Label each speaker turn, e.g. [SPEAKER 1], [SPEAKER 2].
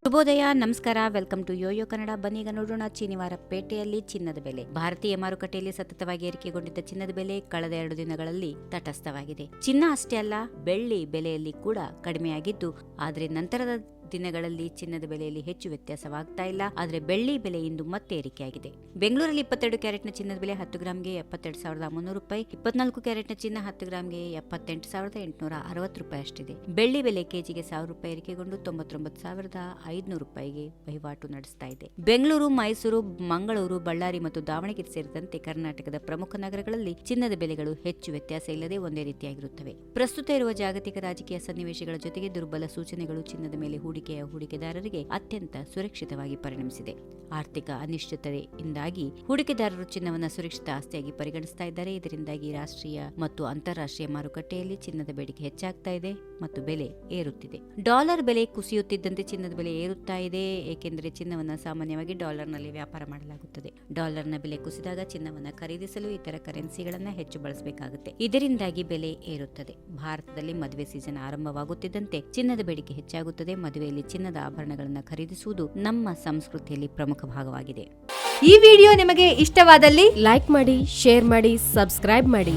[SPEAKER 1] ಶುಭೋದಯ, ನಮಸ್ಕಾರ. Welcome to YoYo Kannada. ಬನ್ನೀಗ ನೋಡೋಣ ಶನಿವಾರ ಪೇಟೆಯಲ್ಲಿ ಚಿನ್ನದ ಬೆಲೆ. ಭಾರತೀಯ ಮಾರುಕಟ್ಟೆಯಲ್ಲಿ ಸತತವಾಗಿ ಏರಿಕೆಗೊಂಡಿದ್ದ ಚಿನ್ನದ ಬೆಲೆ ಕಳೆದ 2 ದಿನಗಳಲ್ಲಿ ತಟಸ್ಥವಾಗಿದೆ. ಚಿನ್ನ ಅಷ್ಟೇ ಅಲ್ಲ, ಬೆಳ್ಳಿ ಬೆಲೆಯಲ್ಲಿ ಕೂಡ ಕಡಿಮೆಯಾಗಿದ್ದು, ಆದರೆ ನಂತರದ ದಿನಗಳಲ್ಲಿ ಚಿನ್ನದ ಬೆಲೆಯಲ್ಲಿ ಹೆಚ್ಚು ವ್ಯತ್ಯಾಸವಾಗ್ತಾ ಇಲ್ಲ. ಆದರೆ ಬೆಳ್ಳಿ ಬೆಲೆ ಇಂದು ಮತ್ತೆ ಏರಿಕೆಯಾಗಿದೆ. ಬೆಂಗಳೂರಲ್ಲಿ 22 ಕ್ಯಾರೆಟ್ನ ಚಿನ್ನದ ಬೆಲೆ 10 ಗ್ರಾಂಗೆ 72,300 ರೂಪಾಯಿ, 24 ಕ್ಯಾರೆಟ್ನ ಚಿನ್ನ 10 ಗ್ರಾಂಗೆ 78,860 ರೂಪಾಯಿ ಅಷ್ಟಿದೆ. ಬೆಳ್ಳಿ ಬೆಲೆ ಕೆಜಿಗೆ 1,000 ರೂಪಾಯಿ ಏರಿಕೆಗೊಂಡು 99,500 ರೂಪಾಯಿಗೆ ವಹಿವಾಟು ನಡೆಸ್ತಾ ಇದೆ. ಬೆಂಗಳೂರು, ಮೈಸೂರು, ಮಂಗಳೂರು, ಬಳ್ಳಾರಿ ಮತ್ತು ದಾವಣಗೆರೆ ಸೇರಿದಂತೆ ಕರ್ನಾಟಕದ ಪ್ರಮುಖ ನಗರಗಳಲ್ಲಿ ಚಿನ್ನದ ಬೆಲೆಗಳು ಹೆಚ್ಚು ವ್ಯತ್ಯಾಸ ಇಲ್ಲದೆ ಒಂದೇ ರೀತಿಯಾಗಿರುತ್ತವೆ. ಪ್ರಸ್ತುತ ಇರುವ ಜಾಗತಿಕ ರಾಜಕೀಯ ಸನ್ನಿವೇಶಗಳ ಜೊತೆಗೆ ದುರ್ಬಲ ಸೂಚನೆಗಳು ಚಿನ್ನದ ಮೇಲೆ ಹೂಡಿಕೆದಾರರಿಗೆ ಅತ್ಯಂತ ಸುರಕ್ಷಿತವಾಗಿ ಪರಿಣಮಿಸಿದೆ. ಆರ್ಥಿಕ ಅನಿಶ್ಚಿತತೆಯಿಂದಾಗಿ ಹೂಡಿಕೆದಾರರು ಚಿನ್ನವನ್ನು ಸುರಕ್ಷಿತ ಆಸ್ತಿಯಾಗಿ ಪರಿಗಣಿಸ್ತಾ ಇದ್ದಾರೆ. ಇದರಿಂದಾಗಿ ರಾಷ್ಟ್ರೀಯ ಮತ್ತು ಅಂತಾರಾಷ್ಟ್ರೀಯ ಮಾರುಕಟ್ಟೆಯಲ್ಲಿ ಚಿನ್ನದ ಬೇಡಿಕೆ ಹೆಚ್ಚಾಗ್ತಾ ಇದೆ ಮತ್ತು ಬೆಲೆ ಏರುತ್ತಿದೆ. ಡಾಲರ್ ಬೆಲೆ ಕುಸಿಯುತ್ತಿದ್ದಂತೆ ಚಿನ್ನದ ಬೆಲೆ ಏರುತ್ತಾ ಇದೆ, ಏಕೆಂದರೆ ಚಿನ್ನವನ್ನು ಸಾಮಾನ್ಯವಾಗಿ ಡಾಲರ್ನಲ್ಲಿ ವ್ಯಾಪಾರ ಮಾಡಲಾಗುತ್ತದೆ. ಡಾಲರ್ನ ಬೆಲೆ ಕುಸಿದಾಗ ಚಿನ್ನವನ್ನು ಖರೀದಿಸಲು ಇತರ ಕರೆನ್ಸಿಗಳನ್ನು ಹೆಚ್ಚು ಬಳಸಬೇಕಾಗುತ್ತೆ. ಇದರಿಂದಾಗಿ ಬೆಲೆ ಏರುತ್ತದೆ. ಭಾರತದಲ್ಲಿ ಮದುವೆ ಸೀಸನ್ ಆರಂಭವಾಗುತ್ತಿದ್ದಂತೆ ಚಿನ್ನದ ಬೇಡಿಕೆ ಹೆಚ್ಚಾಗುತ್ತದೆ. ಮದುವೆಯಲ್ಲಿ ಚಿನ್ನದ ಆಭರಣಗಳನ್ನು ಖರೀದಿಸುವುದು ನಮ್ಮ ಸಂಸ್ಕೃತಿಯಲ್ಲಿ ಪ್ರಮುಖ ಭಾಗವಾಗಿದೆ.
[SPEAKER 2] ಈ ವಿಡಿಯೋ ನಿಮಗೆ ಇಷ್ಟವಾದಲ್ಲಿ ಲೈಕ್ ಮಾಡಿ, ಶೇರ್ ಮಾಡಿ, ಸಬ್ಸ್ಕ್ರೈಬ್ ಮಾಡಿ.